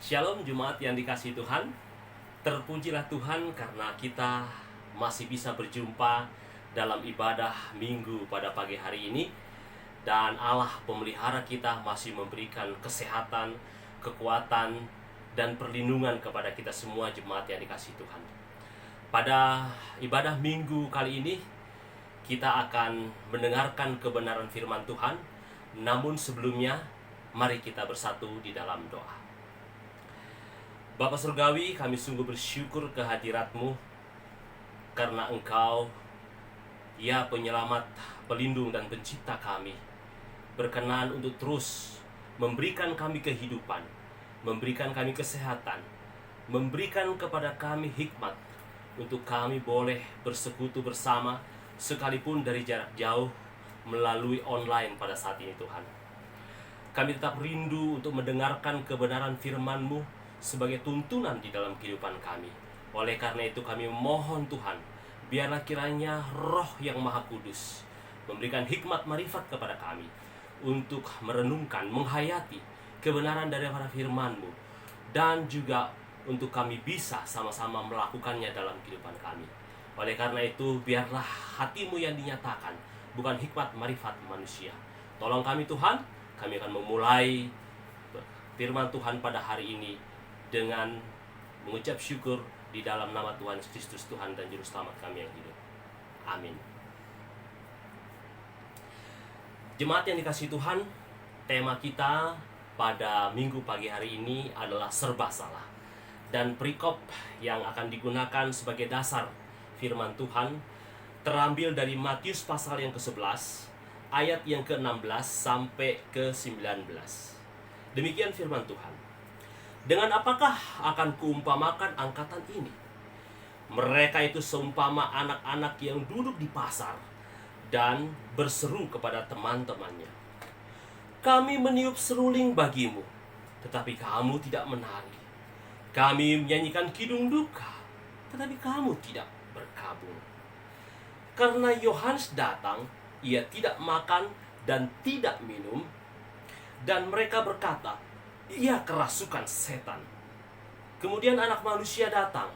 Shalom Jemaat yang dikasihi Tuhan. Terpujilah Tuhan karena kita masih bisa berjumpa dalam ibadah minggu pada pagi hari ini. Dan Allah pemelihara kita masih memberikan kesehatan, kekuatan, dan perlindungan kepada kita semua jemaat yang dikasihi Tuhan. Pada ibadah minggu kali ini kita akan mendengarkan kebenaran firman Tuhan. Namun sebelumnya mari kita bersatu di dalam doa. Bapa Surgawi, kami sungguh bersyukur kehadirat-Mu karena Engkau, ya penyelamat, pelindung dan pencipta kami, berkenan untuk terus memberikan kami kehidupan, memberikan kami kesehatan, memberikan kepada kami hikmat untuk kami boleh bersekutu bersama sekalipun dari jarak jauh melalui online pada saat ini Tuhan. Kami tetap rindu untuk mendengarkan kebenaran firman-Mu sebagai tuntunan di dalam kehidupan kami. Oleh karena itu kami mohon Tuhan, biarlah kiranya Roh yang Maha Kudus memberikan hikmat marifat kepada kami untuk merenungkan, menghayati kebenaran daripada firman-Mu, dan juga untuk kami bisa sama-sama melakukannya dalam kehidupan kami. Oleh karena itu biarlah hati-Mu yang dinyatakan, bukan hikmat marifat manusia. Tolong kami Tuhan, kami akan memulai firman Tuhan pada hari ini dengan mengucap syukur di dalam nama Tuhan Yesus Kristus, Tuhan dan Juru Selamat kami yang hidup. Amin. Jemaat yang dikasihi Tuhan, tema kita pada minggu pagi hari ini adalah serba salah. Dan perikop yang akan digunakan sebagai dasar firman Tuhan terambil dari Matius pasal yang ke-11, ayat yang ke-16 sampai ke-19. Demikian firman Tuhan. Dengan apakah akan kuumpamakan angkatan ini? Mereka itu seumpama anak-anak yang duduk di pasar dan berseru kepada teman-temannya. Kami meniup seruling bagimu, tetapi kamu tidak menari. Kami menyanyikan kidung duka, tetapi kamu tidak berkabung. Karena Yohanes datang, ia tidak makan dan tidak minum, dan mereka berkata, ia kerasukan setan. Kemudian Anak Manusia datang,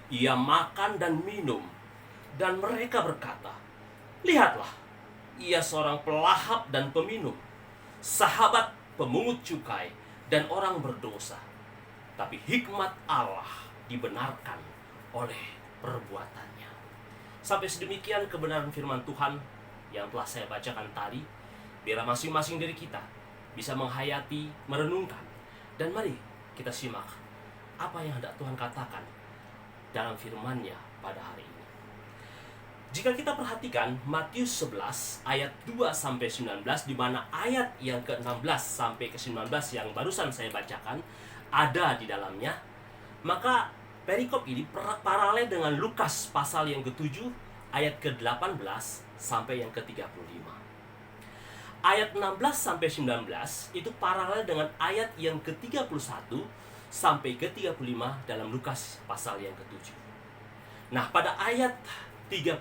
ia makan dan minum, dan mereka berkata, lihatlah, ia seorang pelahap dan peminum, sahabat pemungut cukai dan orang berdosa. Tapi hikmat Allah dibenarkan oleh perbuatannya. Sampai sedemikian kebenaran firman Tuhan yang telah saya bacakan tadi. Biarlah masing-masing dari kita bisa menghayati, merenungkan. Dan mari kita simak apa yang hendak Tuhan katakan dalam firman-Nya pada hari ini. Jika kita perhatikan Matius 11 ayat 2-19, di mana ayat yang ke-16 sampai ke-19 yang barusan saya bacakan ada di dalamnya, maka perikop ini paralel dengan Lukas pasal yang ke-7 ayat ke-18 sampai yang ke-35. Ayat 16-19 itu paralel dengan ayat yang ke-31 sampai ke-35 dalam Lukas pasal yang ke-7. Nah, pada ayat 31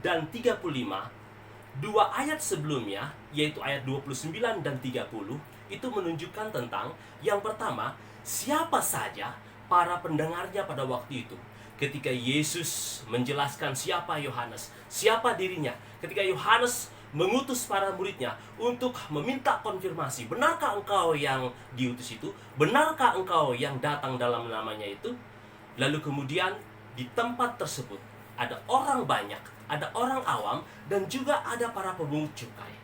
dan 35, dua ayat sebelumnya, yaitu ayat 29 dan 30, itu menunjukkan tentang, yang pertama, siapa saja para pendengarnya pada waktu itu. Ketika Yesus menjelaskan siapa Yohanes, siapa dirinya, ketika Yohanes mengutus para muridnya untuk meminta konfirmasi, benarkah engkau yang diutus itu? Benarkah engkau yang datang dalam namanya itu? Lalu kemudian di tempat tersebut ada orang banyak, ada orang awam, dan juga ada para pemungut cukai,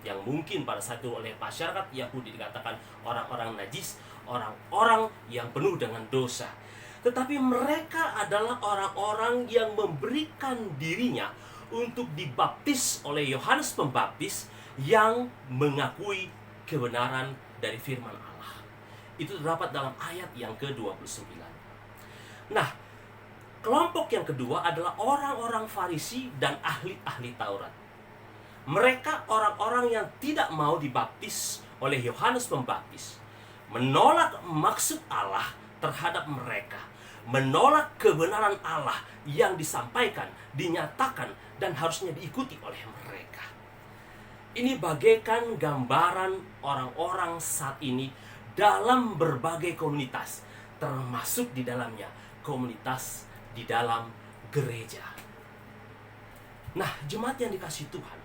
yang mungkin pada saat itu oleh masyarakat Yahudi dikatakan orang-orang najis, orang-orang yang penuh dengan dosa. Tetapi mereka adalah orang-orang yang memberikan dirinya untuk dibaptis oleh Yohanes Pembaptis yang mengakui kebenaran dari firman Allah. Itu terdapat dalam ayat yang ke-29. Nah, kelompok yang kedua adalah orang-orang Farisi dan ahli-ahli Taurat. Mereka orang-orang yang tidak mau dibaptis oleh Yohanes Pembaptis, menolak maksud Allah terhadap mereka, menolak kebenaran Allah yang disampaikan, dinyatakan, dan harusnya diikuti oleh mereka. Ini bagaikan gambaran orang-orang saat ini dalam berbagai komunitas, termasuk di dalamnya komunitas di dalam gereja. Nah, jemaat yang dikasihi Tuhan,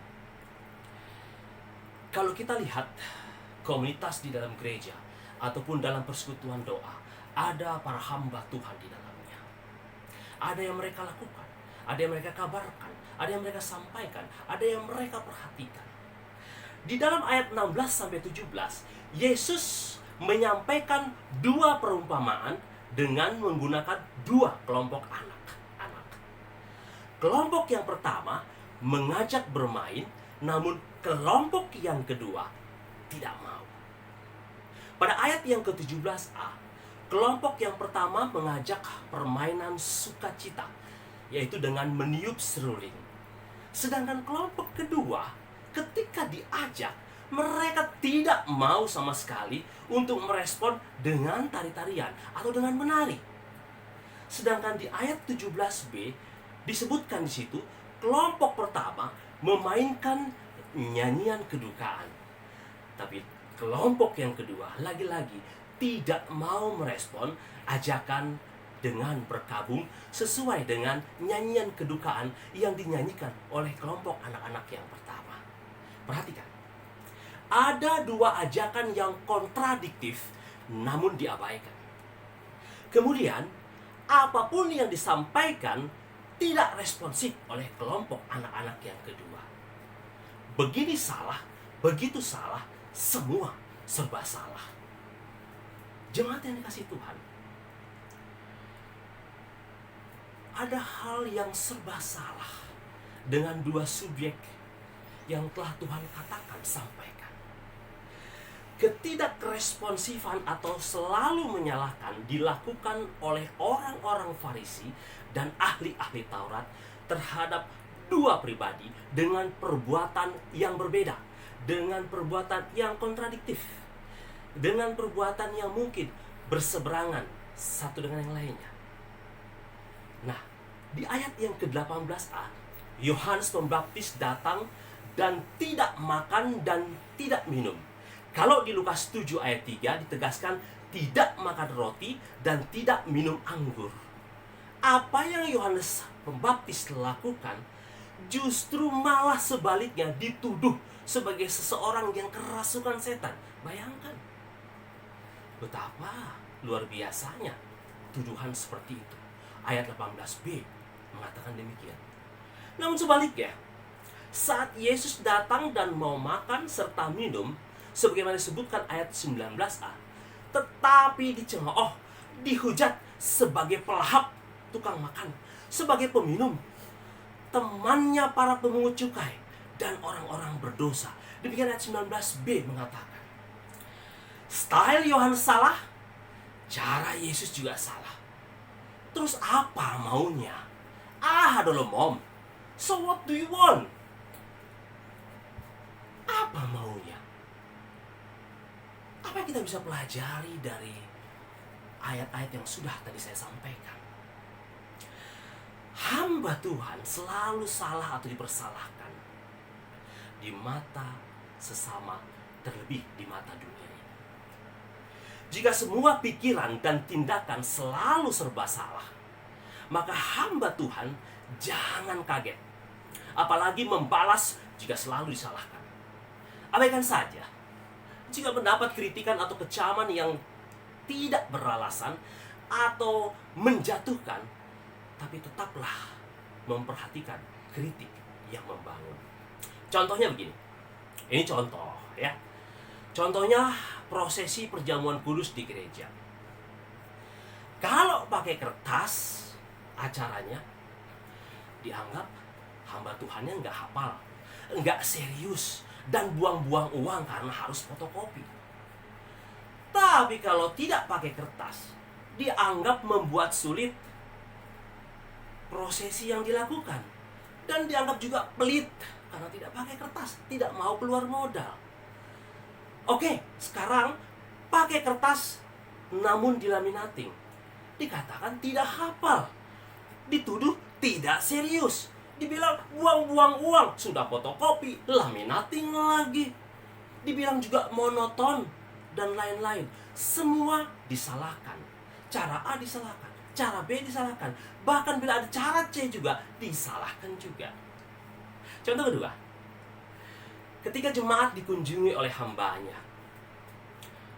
kalau kita lihat komunitas di dalam gereja ataupun dalam persekutuan doa, ada para hamba Tuhan di dalamnya. Ada yang mereka lakukan, ada yang mereka kabarkan, ada yang mereka sampaikan, ada yang mereka perhatikan. Di dalam ayat 16-17, Yesus menyampaikan dua perumpamaan dengan menggunakan dua kelompok anak. Kelompok yang pertama mengajak bermain, namun kelompok yang kedua tidak mau. Pada ayat yang ke-17a, kelompok yang pertama mengajak permainan sukacita, yaitu dengan meniup seruling. Sedangkan kelompok kedua, ketika diajak, mereka tidak mau sama sekali untuk merespon dengan tari-tarian atau dengan menari. Sedangkan di ayat 17b disebutkan di situ, kelompok pertama memainkan nyanyian kedukaan. Tapi kelompok yang kedua lagi-lagi tidak mau merespon ajakan dengan berkabung sesuai dengan nyanyian kedukaan yang dinyanyikan oleh kelompok anak-anak yang pertama. Perhatikan, ada dua ajakan yang kontradiktif namun diabaikan. Kemudian, apapun yang disampaikan tidak responsif oleh kelompok anak-anak yang kedua. Begini salah, begitu salah, semua serba salah. Jemaat yang dikasihi Tuhan, ada hal yang serba salah dengan dua subjek yang telah Tuhan katakan, sampaikan. Ketidakresponsifan atau selalu menyalahkan dilakukan oleh orang-orang Farisi dan ahli-ahli Taurat terhadap dua pribadi dengan perbuatan yang berbeda, dengan perbuatan yang kontradiktif, dengan perbuatan yang mungkin berseberangan satu dengan yang lainnya. Nah, di ayat yang ke-18a, Yohanes Pembaptis datang dan tidak makan dan tidak minum. Kalau di Lukas 7 ayat 3 ditegaskan tidak makan roti dan tidak minum anggur. Apa yang Yohanes Pembaptis lakukan justru malah sebaliknya dituduh sebagai seseorang yang kerasukan setan. Bayangkan betapa luar biasanya tuduhan seperti itu. Ayat 18b mengatakan demikian. Namun sebaliknya, saat Yesus datang dan mau makan serta minum, sebagaimana disebutkan ayat 19a, tetapi dicemooh, dihujat sebagai pelahap, tukang makan, sebagai peminum, temannya para pemungut cukai dan orang-orang berdosa. Demikian ayat 19b mengatakan, style Yohanes salah, cara Yesus juga salah. Terus apa maunya? Adalah mom. So what do you want? Apa maunya? Apa yang kita bisa pelajari dari ayat-ayat yang sudah tadi saya sampaikan? Hamba Tuhan selalu salah atau dipersalahkan di mata sesama, terlebih di mata dunia ini. Jika semua pikiran dan tindakan selalu serba salah, maka hamba Tuhan jangan kaget, apalagi membalas jika selalu disalahkan. Abaikan saja jika mendapat kritikan atau kecaman yang tidak beralasan atau menjatuhkan, tapi tetaplah memperhatikan kritik yang membangun. Contohnya begini, ini contoh ya. Contohnya prosesi perjamuan kudus di gereja. Kalau pakai kertas acaranya, dianggap hamba Tuhannya nggak hafal, nggak serius, dan buang-buang uang karena harus fotokopi. Tapi kalau tidak pakai kertas, dianggap membuat sulit prosesi yang dilakukan, dan dianggap juga pelit karena tidak pakai kertas, tidak mau keluar modal. Oke, sekarang pakai kertas namun dilaminating, dikatakan tidak hafal, dituduh tidak serius, dibilang buang-buang uang, sudah fotokopi, laminating lagi, dibilang juga monoton, dan lain-lain. Semua disalahkan. Cara A disalahkan, cara B disalahkan. Bahkan bila ada cara C juga disalahkan juga. Contoh kedua, ketika jemaat dikunjungi oleh hambanya,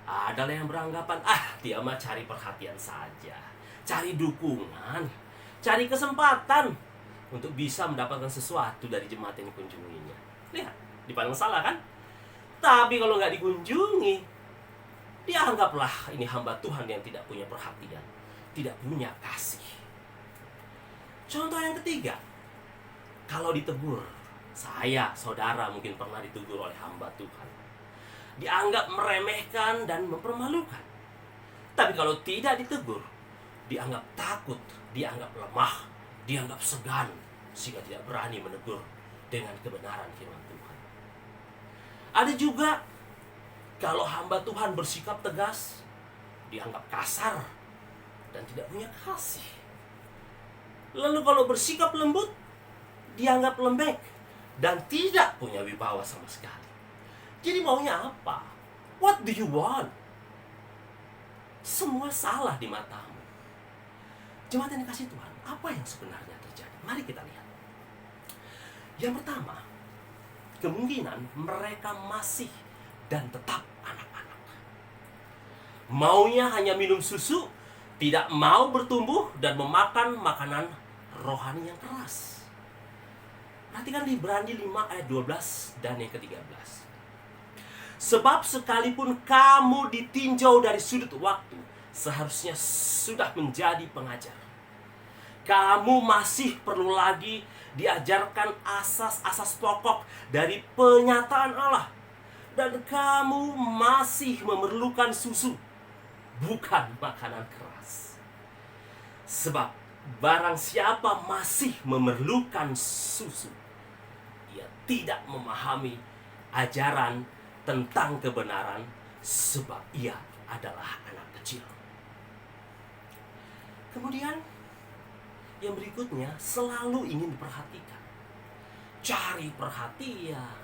adalah yang beranggapan, dia mah cari perhatian saja, cari dukungan, cari kesempatan untuk bisa mendapatkan sesuatu dari jemaat yang dikunjunginya. Lihat, dipandang salah kan? Tapi kalau nggak dikunjungi, dianggaplah ini hamba Tuhan yang tidak punya perhatian, tidak punya kasih. Contoh yang ketiga, kalau ditegur, saya, saudara mungkin pernah ditegur oleh hamba Tuhan, dianggap meremehkan dan mempermalukan. Tapi kalau tidak ditegur, dianggap takut, dianggap lemah, dianggap segan, sehingga tidak berani menegur dengan kebenaran firman Tuhan. Ada juga kalau hamba Tuhan bersikap tegas, dianggap kasar dan tidak punya kasih. Lalu kalau bersikap lembut, dianggap lembek dan tidak punya wibawa sama sekali. Jadi maunya apa? What do you want? Semua salah di matamu. Jemaat yang dikasihi Tuhan, apa yang sebenarnya terjadi? Mari kita lihat. Yang pertama, kemungkinan mereka masih dan tetap anak-anak. Maunya hanya minum susu, tidak mau bertumbuh dan memakan makanan rohani yang keras. Perhatikan di Ibrani 5 ayat 12 dan yang ke-13. Sebab sekalipun kamu ditinjau dari sudut waktu, seharusnya sudah menjadi pengajar. Kamu masih perlu lagi diajarkan asas-asas pokok dari penyataan Allah. Dan kamu masih memerlukan susu, bukan makanan keras. Sebab barang siapa masih memerlukan susu, ia tidak memahami ajaran tentang kebenaran, sebab ia adalah anak kecil. Kemudian yang berikutnya, selalu ingin diperhatikan, cari perhatian,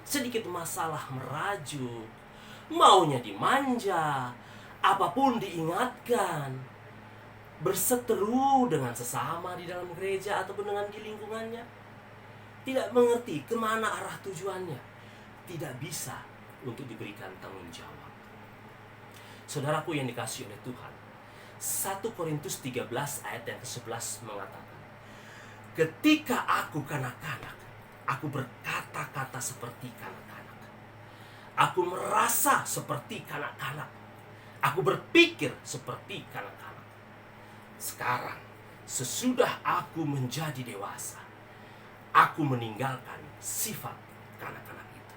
sedikit masalah merajuk, maunya dimanja, apapun diingatkan, berseteru dengan sesama di dalam gereja ataupun dengan di lingkungannya, tidak mengerti kemana arah tujuannya, tidak bisa untuk diberikan tanggung jawab. Saudaraku yang dikasihi oleh Tuhan, 1 Korintus 13 ayat yang ke-11 mengatakan, ketika aku kanak-kanak, aku berkata-kata seperti kanak-kanak, aku merasa seperti kanak-kanak, aku berpikir seperti kanak-kanak. Sekarang, sesudah aku menjadi dewasa, aku meninggalkan sifat kanak-kanak itu.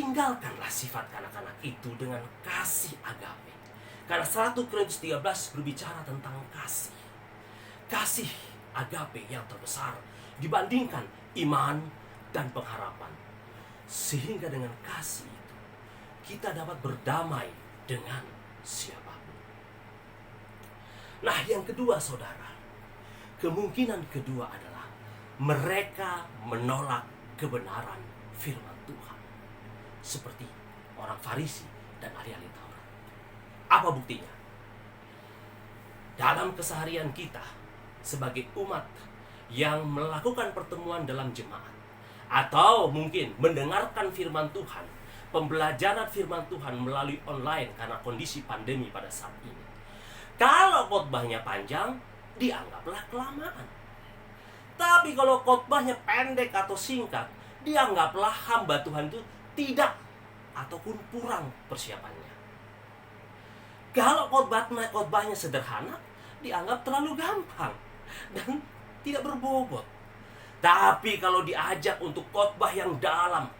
Tinggalkanlah sifat kanak-kanak itu dengan kasih agape. Karena 1 Korintus 13 berbicara tentang kasih. Kasih agape yang terbesar dibandingkan iman dan pengharapan. Sehingga dengan kasih itu, kita dapat berdamai dengan siapapun. Nah, yang kedua saudara, kemungkinan kedua adalah mereka menolak kebenaran firman Tuhan. Seperti orang Farisi dan ahli-ahli Taurat. Apa buktinya? Dalam keseharian kita sebagai umat yang melakukan pertemuan dalam jemaat, atau mungkin mendengarkan firman Tuhan, pembelajaran firman Tuhan melalui online karena kondisi pandemi pada saat ini. Kalau khotbahnya panjang, dianggaplah kelamaan. Tapi kalau khotbahnya pendek atau singkat, dianggaplah hamba Tuhan itu tidak ataupun kurang persiapannya. Kalau khotbahnya sederhana, dianggap terlalu gampang dan tidak berbobot. Tapi kalau diajak untuk khotbah yang dalam,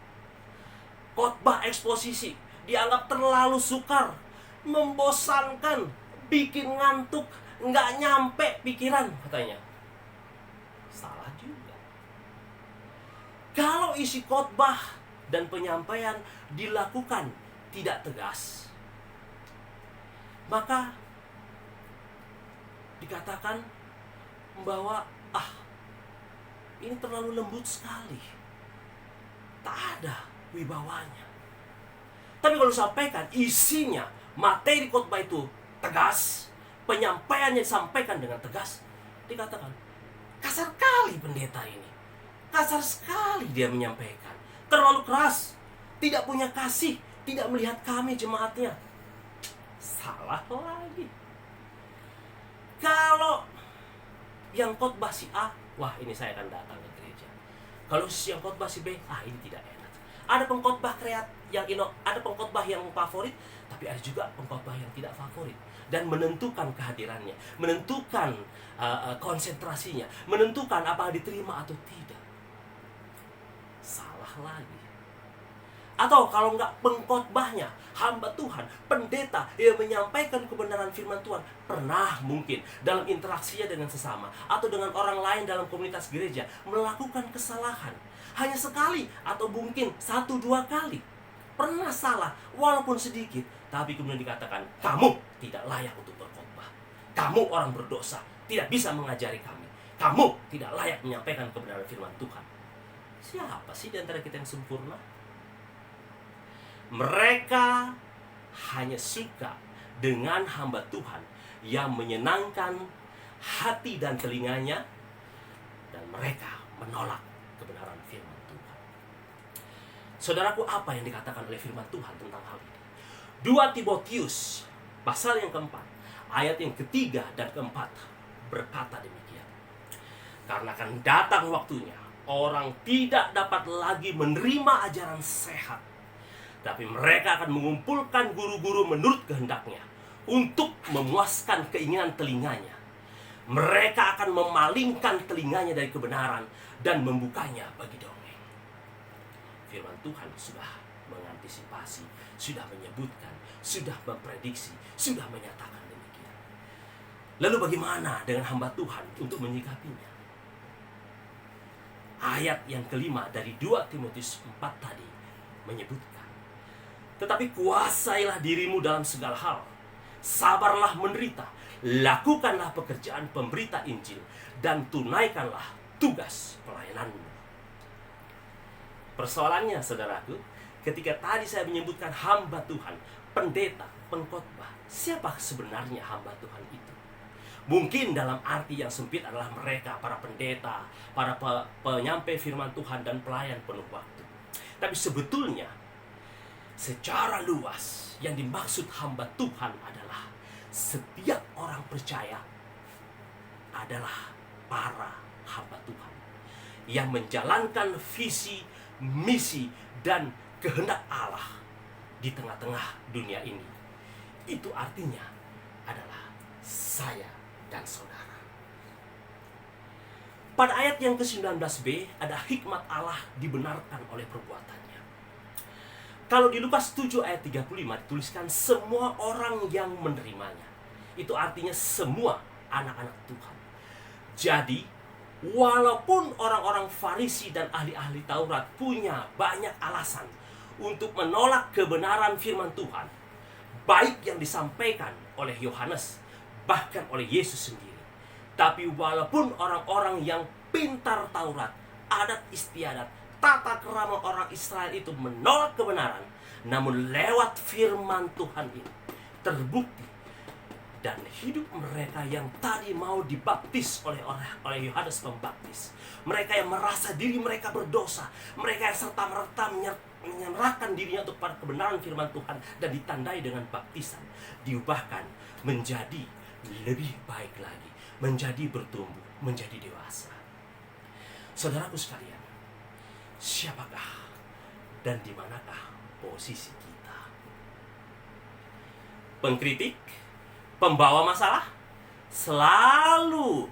khotbah eksposisi, dianggap terlalu sukar, membosankan, bikin ngantuk, nggak nyampe pikiran katanya. Salah juga. Kalau isi khotbah dan penyampaian dilakukan tidak tegas, maka dikatakan bahwa ini terlalu lembut sekali, tak ada wibawanya. Tapi kalau disampaikan isinya, materi khotbah itu tegas, penyampaiannya disampaikan dengan tegas, dikatakan kasar kali pendeta ini, kasar sekali dia menyampaikan, terlalu keras, tidak punya kasih, tidak melihat kami jemaatnya. Salah lagi. Kalau yang khotbah si A, wah ini saya akan datang ke gereja. Kalau yang khotbah si B, ini tidak enak. Ada pengkhotbah ada pengkhotbah yang favorit, tapi ada juga pengkhotbah yang tidak favorit, dan menentukan kehadirannya, menentukan konsentrasinya, menentukan apa diterima atau tidak. Salah lagi. Atau kalau enggak, pengkhotbahnya hamba Tuhan, pendeta yang menyampaikan kebenaran firman Tuhan, pernah mungkin dalam interaksinya dengan sesama atau dengan orang lain dalam komunitas gereja melakukan kesalahan. Hanya sekali atau mungkin 1-2 kali pernah salah, walaupun sedikit, tapi kemudian dikatakan, kamu tidak layak untuk berkhotbah, kamu orang berdosa, tidak bisa mengajari kami, kamu tidak layak menyampaikan kebenaran firman Tuhan. Siapa sih di antara kita yang sempurna? Mereka hanya suka dengan hamba Tuhan yang menyenangkan hati dan telinganya, dan mereka menolak kebenaran firman Tuhan. Saudaraku, apa yang dikatakan oleh firman Tuhan tentang hal ini? 2 Timotius pasal yang keempat, ayat yang ketiga dan keempat berkata demikian. Karena akan datang waktunya, orang tidak dapat lagi menerima ajaran sehat, tapi mereka akan mengumpulkan guru-guru menurut kehendaknya untuk memuaskan keinginan telinganya. Mereka akan memalingkan telinganya dari kebenaran dan membukanya bagi dongeng. Firman Tuhan sudah mengantisipasi, sudah menyebutkan, sudah memprediksi, sudah menyatakan demikian. Lalu bagaimana dengan hamba Tuhan untuk menyikapinya? Ayat yang kelima dari 2 Timotius 4 tadi menyebutkan, tetapi kuasailah dirimu dalam segala hal, sabarlah menderita, lakukanlah pekerjaan pemberita Injil, dan tunaikanlah tugas pelayananmu. Persoalannya, saudaraku, ketika tadi saya menyebutkan hamba Tuhan, pendeta, pengkhotbah, siapa sebenarnya hamba Tuhan itu? Mungkin dalam arti yang sempit adalah mereka, para pendeta, para penyampai firman Tuhan dan pelayan penuh waktu. Tapi sebetulnya secara luas yang dimaksud hamba Tuhan adalah setiap orang percaya adalah para hamba Tuhan yang menjalankan visi, misi, dan kehendak Allah di tengah-tengah dunia ini. Itu artinya adalah saya dan saudara. Pada ayat yang ke-19b ada hikmat Allah dibenarkan oleh perbuatannya. Kalau di Lukas 7 ayat 35 dituliskan semua orang yang menerimanya. Itu artinya semua anak-anak Tuhan. Jadi, walaupun orang-orang Farisi dan ahli-ahli Taurat punya banyak alasan untuk menolak kebenaran firman Tuhan, baik yang disampaikan oleh Yohanes, bahkan oleh Yesus sendiri. Tapi walaupun orang-orang yang pintar Taurat, adat istiadat, tata kerama orang Israel itu menolak kebenaran, namun lewat firman Tuhan ini terbukti, dan hidup mereka yang tadi mau dibaptis oleh Yohanes Pembaptis, mereka yang merasa diri mereka berdosa, mereka yang serta-merta menyerahkan dirinya untuk pada kebenaran firman Tuhan dan ditandai dengan baptisan, diubahkan menjadi lebih baik lagi, menjadi bertumbuh, menjadi dewasa. Saudaraku sekalian, siapakah dan di manakah posisi kita? Pengkritik, pembawa masalah, selalu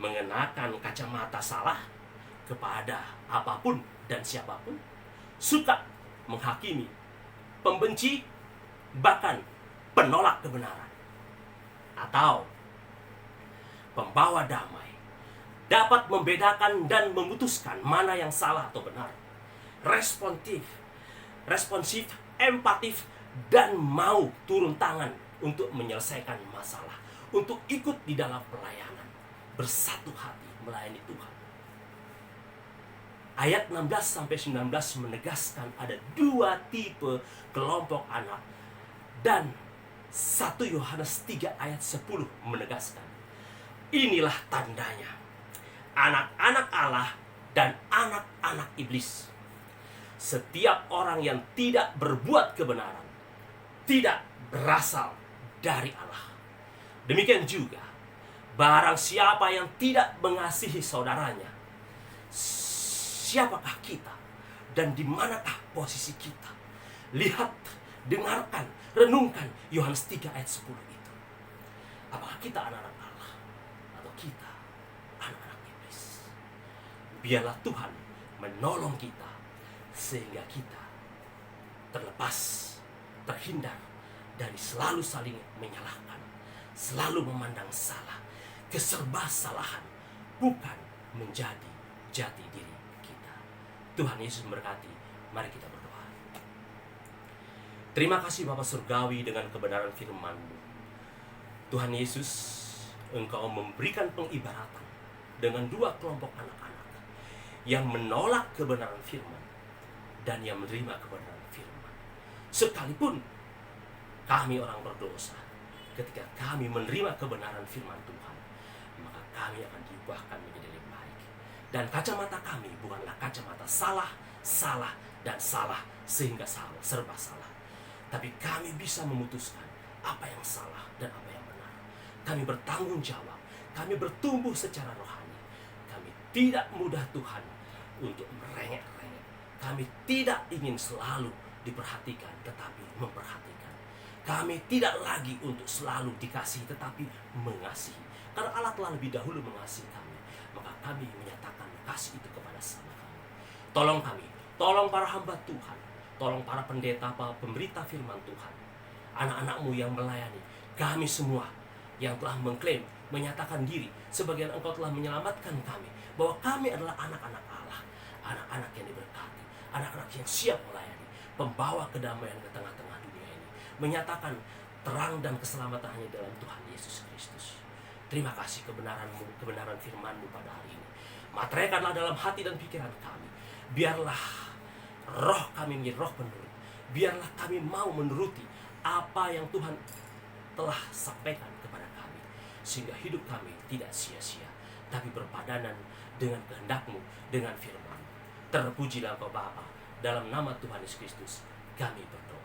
mengenakan kacamata salah kepada apapun dan siapapun, suka menghakimi, pembenci, bahkan penolak kebenaran. Atau pembawa damai, dapat membedakan dan memutuskan mana yang salah atau benar, responsif, empatif, dan mau turun tangan untuk menyelesaikan masalah, untuk ikut di dalam pelayanan, bersatu hati melayani Tuhan. Ayat 16-19 menegaskan ada dua tipe kelompok anak. Dan 1 Yohanes 3 ayat 10 menegaskan, inilah tandanya, anak-anak Allah dan anak-anak iblis. Setiap orang yang tidak berbuat kebenaran tidak berasal dari Allah. Demikian juga, barang siapa yang tidak mengasihi saudaranya, siapakah kita dan di manakah posisi kita? Lihat, dengarkan, renungkan Yohanes 3 ayat 10 itu. Apakah kita anak-anak Allah atau kita anak-anak iblis? Biarlah Tuhan menolong kita sehingga kita terlepas, terhindar dari selalu saling menyalahkan, selalu memandang salah, keserba-salahan bukan menjadi jati diri kita. Tuhan Yesus memberkati. Mari kita berdoa. Terima kasih Bapa Surgawi dengan kebenaran firman-Mu. Tuhan Yesus, Engkau memberikan pengibaratan dengan dua kelompok anak-anak yang menolak kebenaran firman dan yang menerima kebenaran firman. Sekalipun kami orang berdosa, ketika kami menerima kebenaran firman Tuhan, maka kami akan diubahkan menjadi lebih baik. Dan kacamata kami bukanlah kacamata salah, dan salah sehingga salah, serba salah. Tapi kami bisa memutuskan apa yang salah dan apa yang benar. Kami bertanggung jawab, kami bertumbuh secara rohani. Kami tidak mudah Tuhan untuk merengek-rengek. Kami tidak ingin selalu diperhatikan, tetapi memperhatikan. Kami tidak lagi untuk selalu dikasihi, tetapi mengasihi. Karena Allah telah lebih dahulu mengasihi kami, maka kami menyatakan kasih itu kepada sama kami. Tolong kami, tolong para hamba Tuhan, tolong para pendeta, para pemberita firman Tuhan, anak-anak-Mu yang melayani, kami semua yang telah mengklaim, menyatakan diri, sebagian Engkau telah menyelamatkan kami, bahwa kami adalah anak-anak Allah, anak-anak yang diberkati, anak-anak yang siap melayani, pembawa kedamaian ke tengah-tengah dunia ini, menyatakan terang dan keselamatan hanya dalam Tuhan Yesus Kristus. Terima kasih kebenaran-Mu, kebenaran firman-Mu pada hari ini. Materaikanlah dalam hati dan pikiran kami. Biarlah roh kami menjadi roh penurut. Biarlah kami mau menuruti apa yang Tuhan telah sampaikan kepada kami, sehingga hidup kami tidak sia-sia, tapi berpadanan dengan kehendak-Mu, dengan firman. Terpujilah Engkau Bapa, dalam nama Tuhan Yesus Kristus kami berdoa.